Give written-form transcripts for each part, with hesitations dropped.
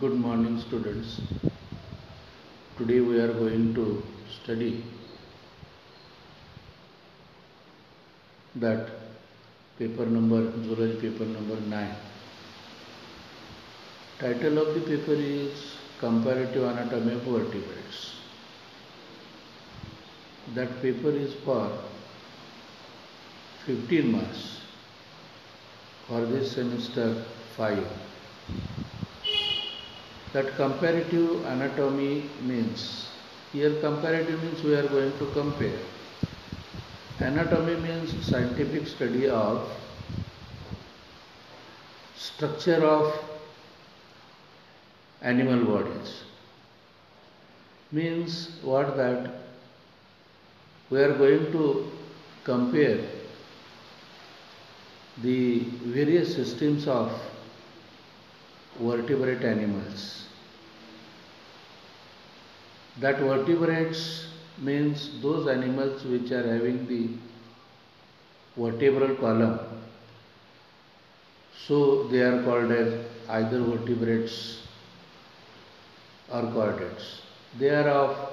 Good morning, students. Today we are going to study that zoology paper number 9. Title of the paper is Comparative Anatomy of Vertebrates. That paper is for 15 marks for this semester 5. That comparative anatomy means, here comparative means we are going to compare. Anatomy means scientific study of structure of animal bodies. Means what that we are going to compare the various systems of vertebrate animals. That vertebrates means those animals which are having the vertebral column. So they are called as either vertebrates or chordates. That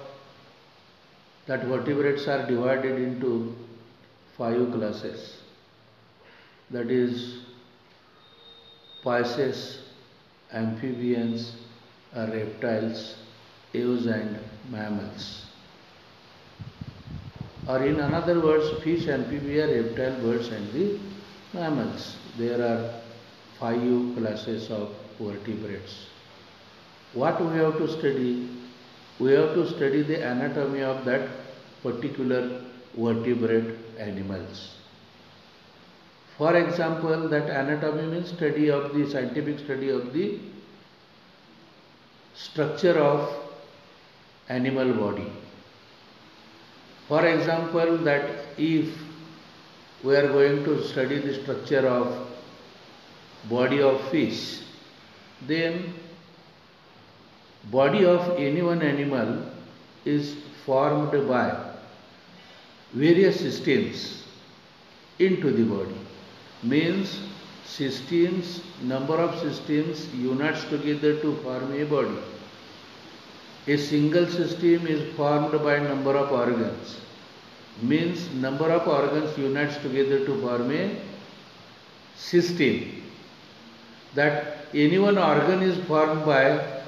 vertebrates are divided into 5 classes. That is pisces, amphibians, reptiles, ewes and mammals. Or in another words, fish, amphibia, reptile, birds and the mammals. There are 5 classes of vertebrates. What we have to study? We have to study the anatomy of that particular vertebrate animals. For example, that anatomy means scientific study of the structure of animal body. For example, that if we are going to study the structure of body of fish, then body of any one animal is formed by various systems into the body. Means systems, number of systems unites together to form a body. A single system is formed by number of organs. Means number of organs unites together to form a system. That any one organ is formed by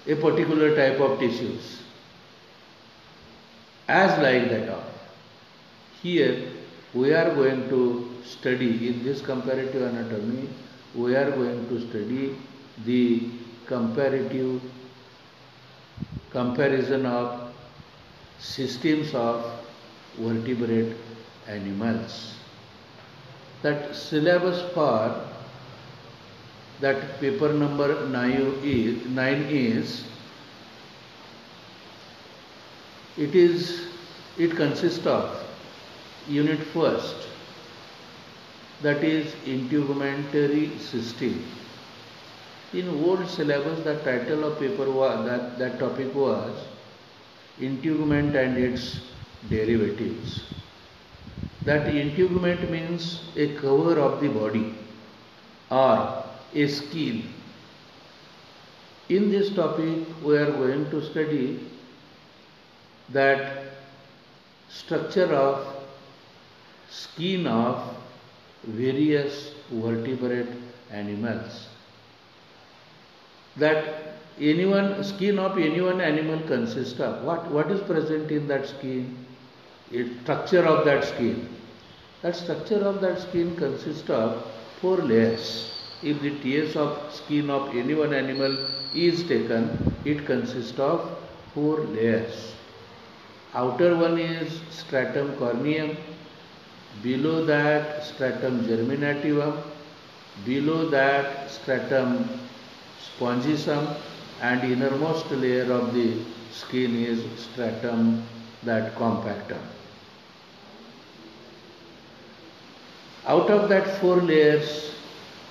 a particular type of tissues. As like that of. Here we are going to study in this comparative anatomy, we are going to study the comparison of systems of vertebrate animals. That syllabus for that paper number 9 is it consists of unit first, that is integumentary system. In old syllabus, the title of paper was that topic was integument and its derivatives. That integument means a cover of the body or a skin. In this topic, we are going to study that structure of skin of various vertebrate animals. That skin of any one animal consists of what is present in that skin? Structure of that skin. That structure of that skin consists of 4 layers. If the tiers of skin of any one animal is taken, it consists of 4 layers. Outer one is stratum corneum, below that stratum germinativum, below that stratum spongiosum, and innermost layer of the skin is stratum that compactum. Out of that 4 layers,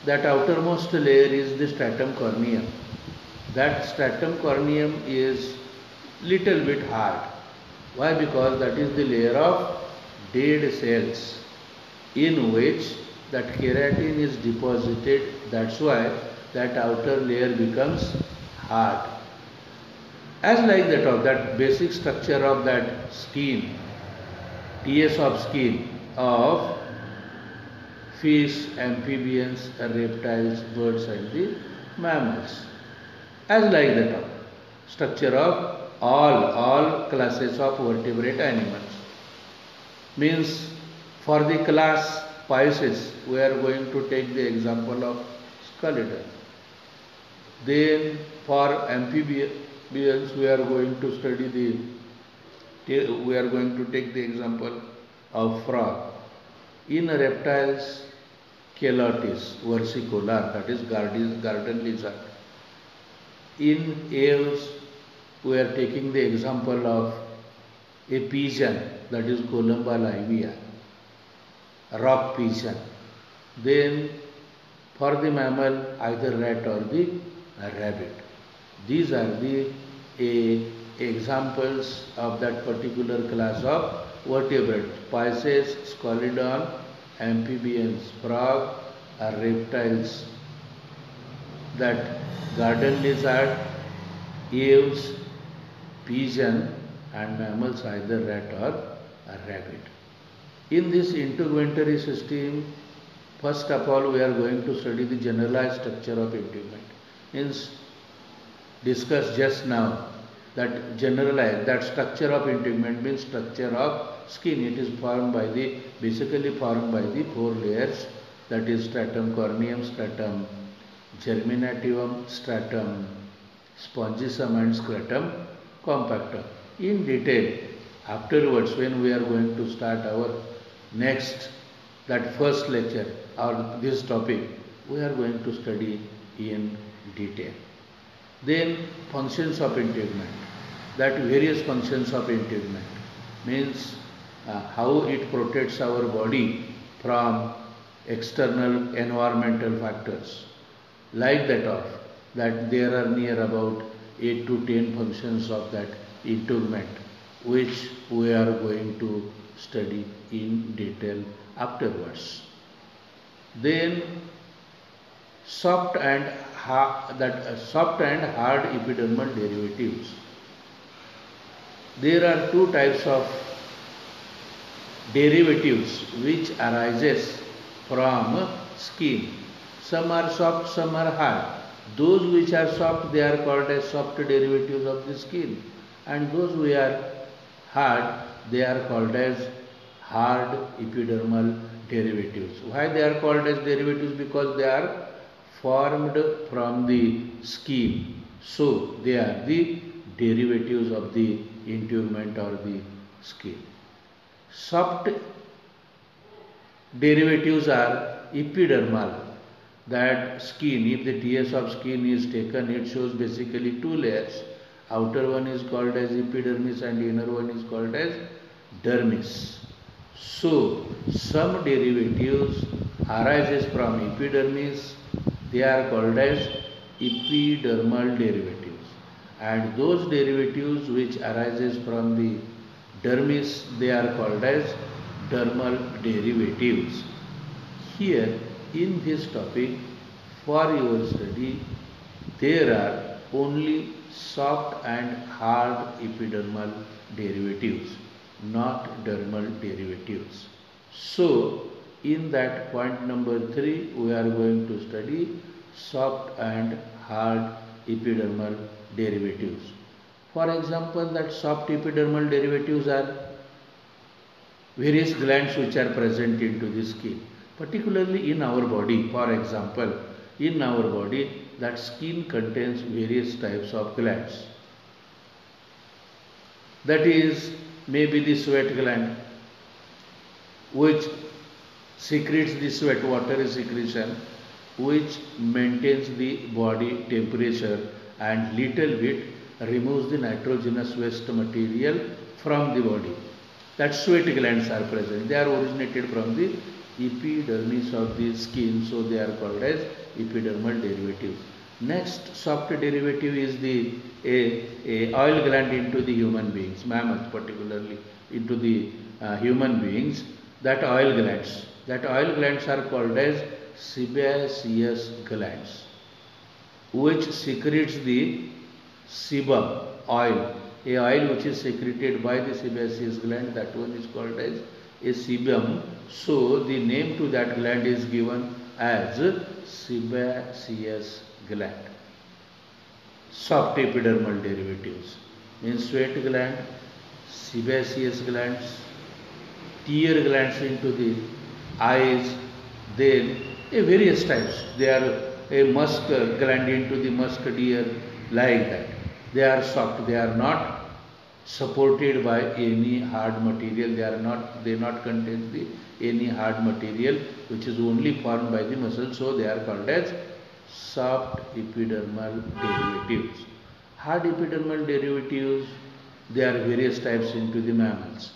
that outermost layer is the stratum corneum. That stratum corneum is little bit hard. Why? Because that is the layer of dead cells in which that keratin is deposited. That's why that outer layer becomes hard. As like that of that basic structure of that skin, TS of skin of fish, amphibians, reptiles, birds and the mammals. As like that of structure of all classes of vertebrate animals. Means for the class Pisces, we are going to take the example of skeleton. Then for amphibians, we are going to take the example of frog. In reptiles, Calotis versicolor, that is garden lizard. In aves, we are taking the example of a pigeon, that is Columba livia, rock pigeon. Then for the mammal, either rat or the rabbit. These are the examples of that particular class of vertebrate. Pisces, Scalodon, amphibians, frog, reptiles, that garden lizard, aves, pigeon and mammals either rat or rabbit. In this integumentary system, first of all we are going to study the generalized structure of integument. Means discussed just now that generalized, that structure of integument means structure of skin. It is basically formed by the four layers, that is stratum corneum, stratum germinativum, stratum spongicum and stratum compactum. In detail, afterwards when we are going to start our next, that first lecture or this topic, we are going to study in detail. Then functions of integument, that various functions of integument means how it protects our body from external environmental factors. Like that of that there are near about 8 to 10 functions of that integument, which we are going to study in detail afterwards. Then soft and hard epidermal derivatives. There are two types of derivatives which arises from skin. Some are soft, some are hard. Those which are soft, they are called as soft derivatives of the skin, and those which are hard, they are called as hard epidermal derivatives. Why they are called as derivatives? Because they are formed from the skin. So they are the derivatives of the integument or the skin. Soft derivatives are epidermal. That skin, if the TS of skin is taken, it shows basically two layers. Outer one is called as epidermis and inner one is called as dermis. So some derivatives arises from epidermis, they are called as epidermal derivatives, and those derivatives which arises from the dermis, they are called as dermal derivatives. Here in this topic, for your study, there are only soft and hard epidermal derivatives, not dermal derivatives. So in that point number 3, we are going to study soft and hard epidermal derivatives. For example, that soft epidermal derivatives are various glands which are present into the skin, particularly in our body. For example, in our body, that skin contains various types of glands. That is, maybe the sweat gland, which secretes the sweat, water secretion, which maintains the body temperature and little bit removes the nitrogenous waste material from the body. That sweat glands are present. They are originated from the epidermis of the skin, so they are called as epidermal derivatives. Next soft derivative is the oil gland into the human beings, mammals particularly into the human beings. That oil glands are called as sebaceous glands. which secretes the sebum oil, a oil which is secreted by the sebaceous gland, that one is called as a sebum. So the name to that gland is given as sebaceous gland. Soft epidermal derivatives means sweat gland, sebaceous glands, tear glands into the eyes, then a various types. They are a musk gland into the musk deer, like that. They are soft. They are not supported by any hard material. They not contain any hard material which is only formed by the muscle. So they are called as soft epidermal derivatives. Hard epidermal derivatives, they are various types into the mammals,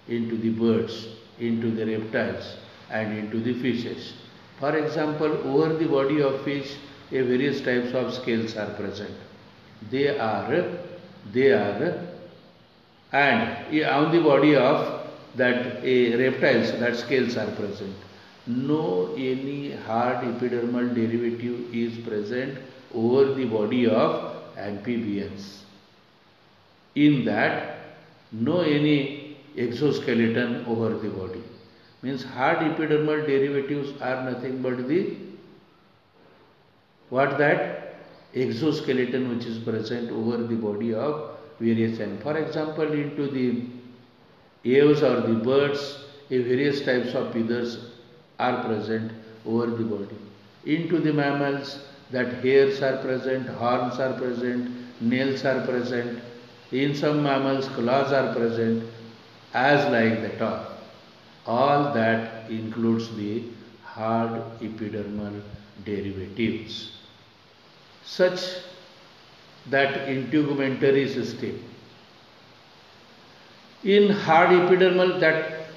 into the birds, into the reptiles, and into the fishes. For example, over the body of fish, a various types of scales are present. They are, and on the body of that reptiles, that scales are present. No any hard epidermal derivative is present over the body of amphibians. In that, no any exoskeleton over the body. Means hard epidermal derivatives are nothing but the exoskeleton which is present over the body of various animals. For example, into the aves or the birds, various types of feathers are present over the body. Into the mammals, that hairs are present, horns are present, nails are present. In some mammals, claws are present, as like that. All that includes the hard epidermal derivatives. Such that integumentary system. In hard epidermal, that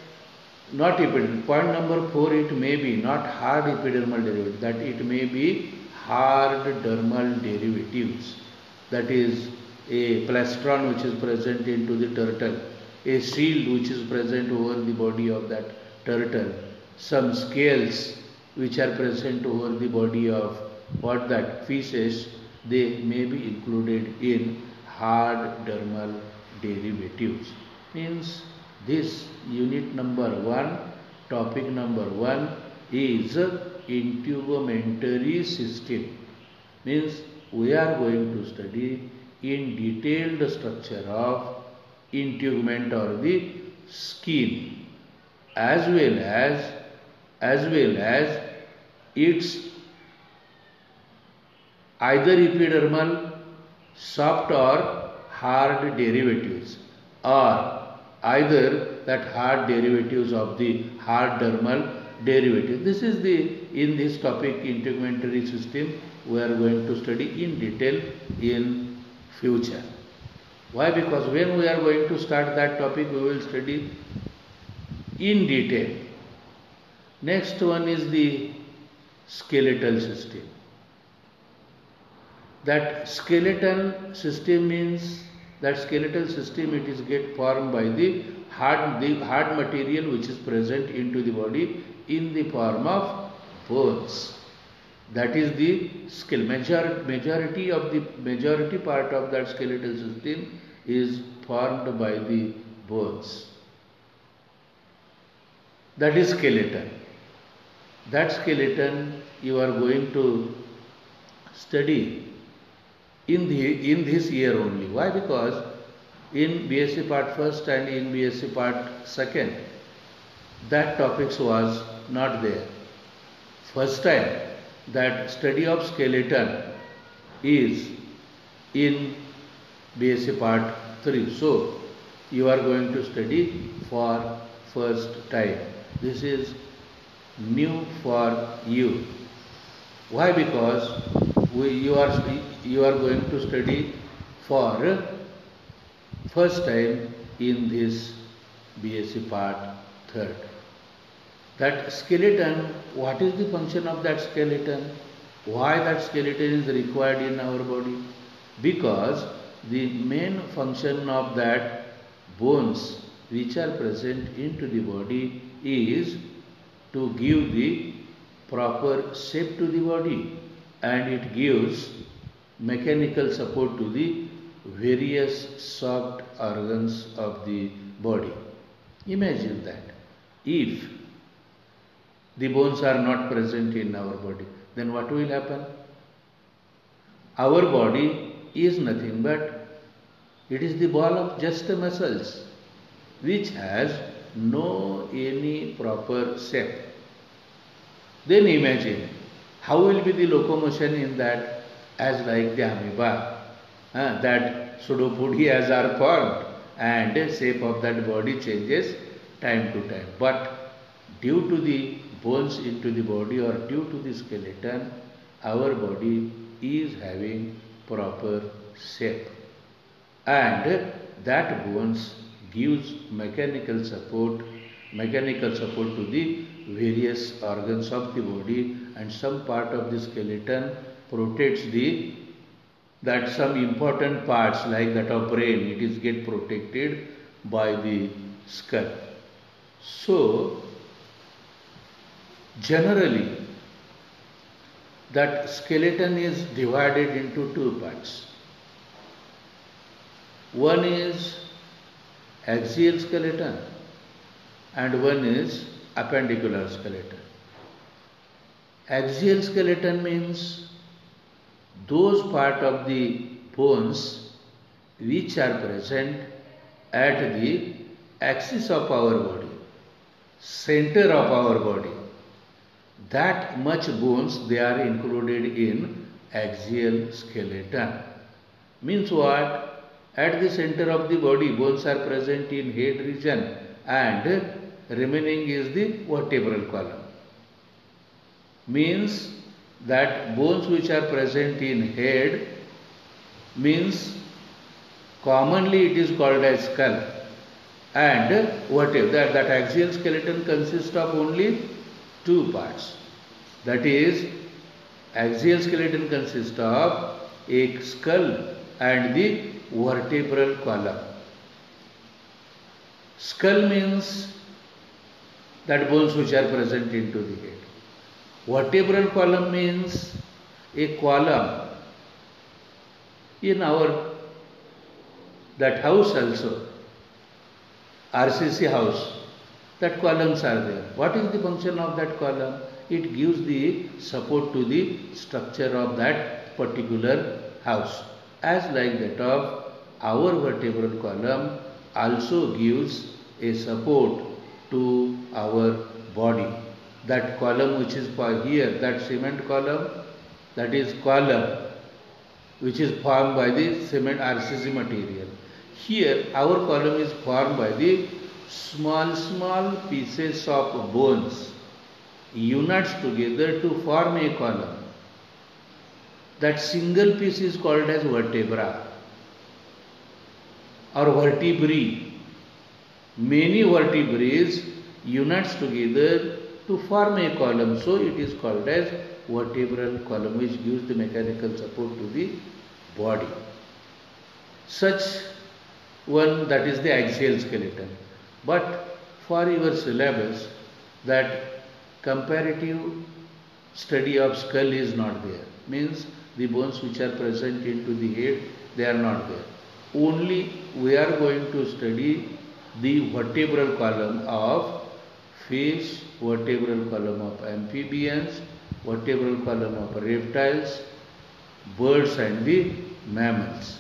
not epidermal, point number 4, it may be not hard epidermal derivative, that it may be hard dermal derivatives. That is a plastron which is present into the turtle, a shield which is present over the body of that turtle, some scales which are present over the body of fishes, they may be included in hard dermal derivatives. Means this unit number 1, topic number 1 is integumentary system. Means we are going to study in detailed structure of integument or the skin, as well as its either epidermal, soft or hard derivatives, or either that hard derivatives of the hard dermal derivative. This is in this topic integumentary system we are going to study in detail in future. Why? Because when we are going to start that topic, we will study in detail. Next one is the skeletal system. That skeletal system means that skeletal system, it is get formed by the hard material which is present into the body in the form of bones. That is the majority part of that skeletal system is formed by the bones. That is skeleton. That skeleton you are going to study in this year only. Why? Because in BSc part 1st and in BSc part 2nd, that topics was not there. First time that study of skeleton is in BSc part 3. So you are going to study for first time. This is new for you. Why? Because you are going to study for first time in this BSc part 3rd. That skeleton, what is the function of that skeleton? Why that skeleton is required in our body? Because the main function of that bones which are present into the body is to give the proper shape to the body, and it gives mechanical support to the various soft organs of the body. Imagine that. If the bones are not present in our body, then what will happen? Our body is nothing but it is the ball of just muscles which has no any proper shape. Then imagine how will be the locomotion in that, as like the amoeba, that pseudopodias are formed and shape of that body changes time to time. But due to the bones into the body or due to the skeleton, our body is having proper shape, and that bones gives mechanical support to the various organs of the body, and some part of the skeleton protects that some important parts like that of brain, it is get protected by the skull. So generally that skeleton is divided into two parts. One is axial skeleton and one is appendicular skeleton. Axial skeleton means those part of the bones which are present at the axis of our body, center of our body. That much bones they are included in axial skeleton. Means what? At the center of the body, bones are present in head region and remaining is the vertebral column. Means that bones which are present in head means commonly it is called as skull, and whatever that axial skeleton consists of only two parts. That is, axial skeleton consists of a skull and the vertebral column. Skull means that bones which are present into the head. Vertebral column means a column. In our that house also, RCC house, that columns are there. What is the function of that column? It gives the support to the structure of that particular house. As like that of our vertebral column also gives a support to our body. That column which is here, that cement column, that is column which is formed by the cement RCC material. Here our column is formed by the small pieces of bones unites together to form a column. That single piece is called as vertebra or vertebrae. Many vertebrae unites together to form a column, so it is called as vertebral column, which gives the mechanical support to the body. Such one, that is the axial skeleton. But for your syllabus, that comparative study of skull is not there. Means the bones which are present into the head, they are not there. Only we are going to study the vertebral column of fish, vertebral column of amphibians, vertebral column of reptiles, birds and the mammals.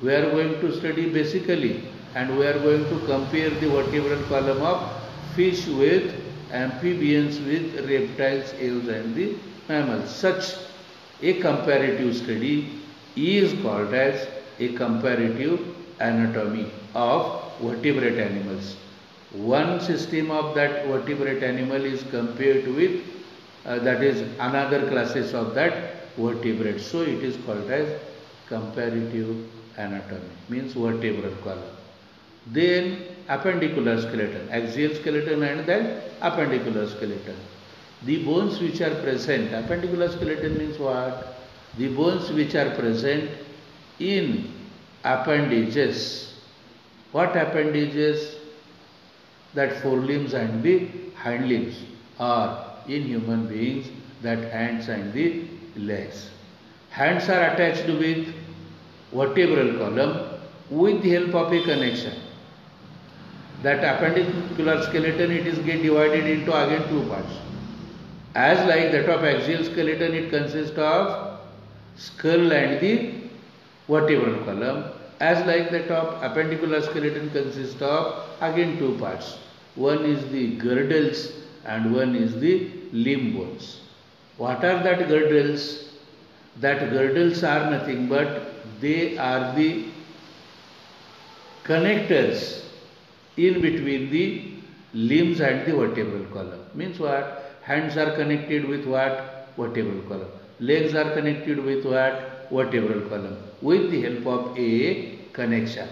We are going to study basically, and we are going to compare the vertebral column of fish with amphibians, with reptiles, ales and the mammals. Such a comparative study is called as a comparative anatomy of vertebrate animals. One system of that vertebrate animal is compared with that is another classes of that vertebrate. So it is called as comparative anatomy, means vertebral column. Then appendicular skeleton, axial skeleton and then appendicular skeleton. The bones which are present, appendicular skeleton means what? The bones which are present in appendages. What appendages? That forelimbs and the hind limbs, or in human beings that hands and the legs. Hands are attached with vertebral column with the help of a connection. That appendicular skeleton, it is get divided into again two parts. As like that of axial skeleton, it consists of skull and the vertebral column. As like that of appendicular skeleton consists of again two parts. One is the girdles and one is the limb bones. What are that girdles? That girdles are nothing but they are the connectors in between the limbs and the vertebral column. Means what? Hands are connected with what? Vertebral column. Legs are connected with what? Vertebral column. With the help of a connection.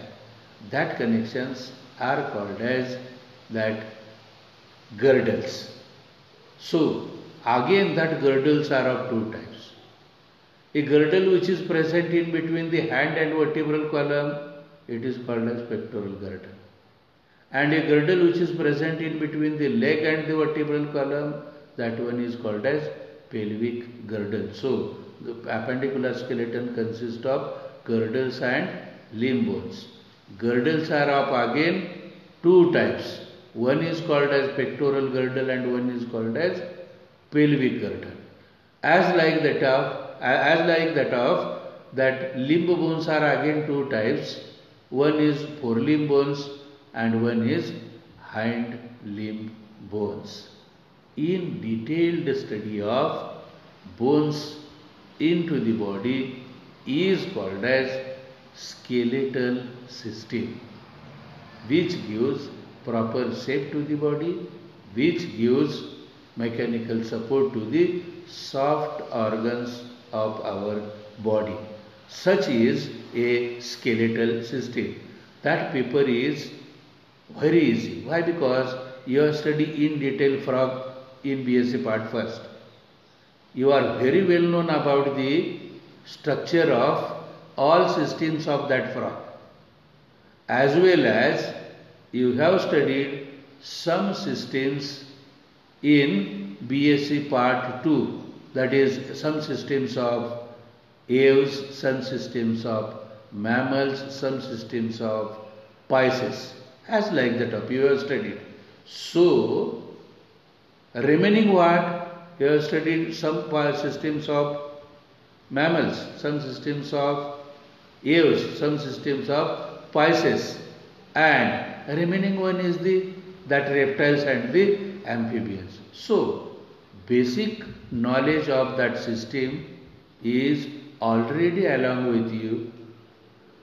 That connections are called as that girdles. So, again that girdles are of two types. A girdle which is present in between the hand and vertebral column, it is called as pectoral girdle. And a girdle which is present in between the leg and the vertebral column, that one is called as pelvic girdle. So, the appendicular skeleton consists of girdles and limb bones. Girdles are of again two types. One is called as pectoral girdle and one is called as pelvic girdle. As like that of that limb bones are again two types. One is forelimb bones and one is hind limb bones. In detailed study of bones into the body is called as skeletal system, which gives proper shape to the body, which gives mechanical support to the soft organs of our body. Such is a skeletal system. That paper is very easy. Why? Because you have studied in detail frog in BSc Part 1st. You are very well known about the structure of all systems of that frog. As well as you have studied some systems in BSc Part 2, that is some systems of aves, some systems of mammals, some systems of Pisces, as like that of you have studied. So, remaining what? You have studied some systems of mammals, some systems of aves, some systems of Pisces, and remaining one is that reptiles and the amphibians. So, basic knowledge of that system is already along with you,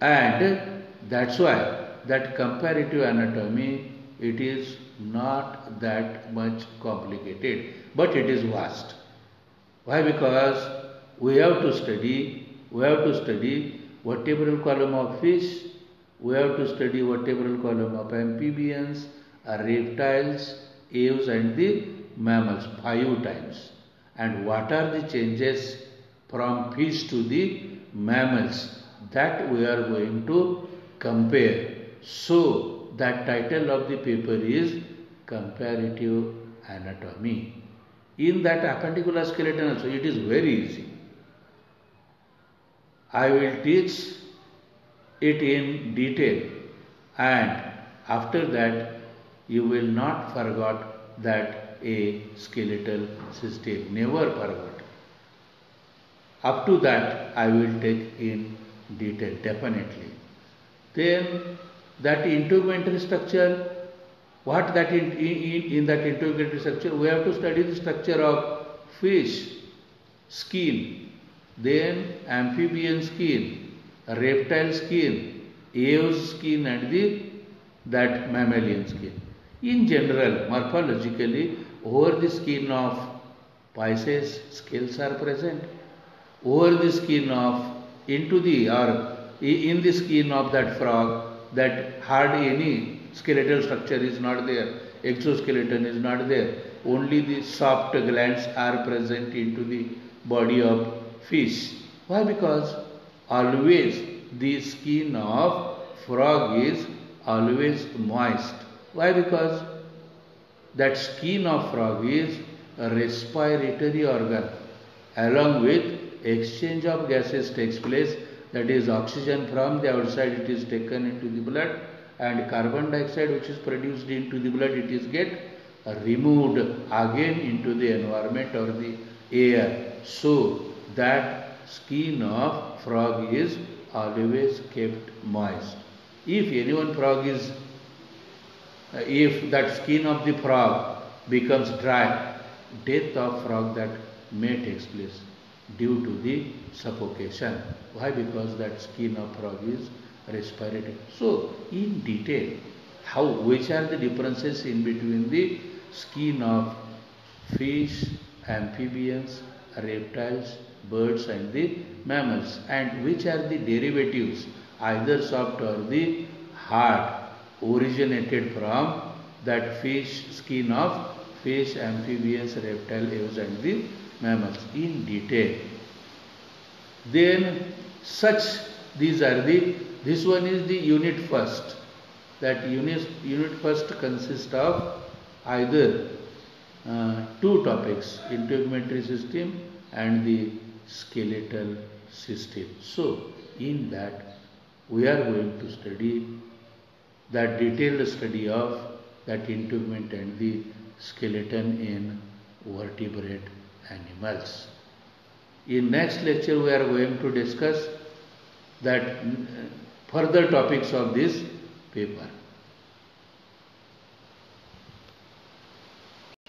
and that's why that comparative anatomy, it is not that much complicated, but it is vast. Why? Because we have to study vertebral column of fish, we have to study vertebral column of amphibians, reptiles, aves and the mammals 5 times. And what are the changes from fish to the mammals, that we are going to compare. So, that title of the paper is Comparative Anatomy. In that appendicular skeleton also, it is very easy. I will teach it in detail, and after that you will not forget that a skeletal system. Never forget. Up to that I will take in detail definitely. Then that integumentary structure, what that in that integumentary structure, we have to study the structure of fish skin, then amphibian skin, reptile skin, aves skin and that mammalian skin. In general, morphologically, over the skin of Pisces, scales are present. Over the skin of in the skin of that frog, that hardly any skeletal structure is not there, exoskeleton is not there, only the soft glands are present into the body of fish. Why? Because always the skin of frog is always moist. Why? Because that skin of frog is a respiratory organ along with exchange of gases takes place, that is oxygen from the outside it is taken into the blood, and carbon dioxide which is produced into the blood, it is get removed again into the environment or the air. So that skin of frog is always kept moist. If if that skin of the frog becomes dry, death of frog that may take place due to the suffocation. Why? Because that skin of frog is respiratory. So in detail, which are the differences in between the skin of fish, amphibians, reptiles, birds and the mammals, and which are the derivatives, either soft or the hard, originated from that skin of fish, amphibians, reptiles and the mammals in detail. Then this one is the unit first. That unit first consists of either two topics, integumentary system and the skeletal system. So in that we are going to study that detailed study of that integument and the skeleton in vertebrate animals. In next lecture we are going to discuss that further topics of this paper.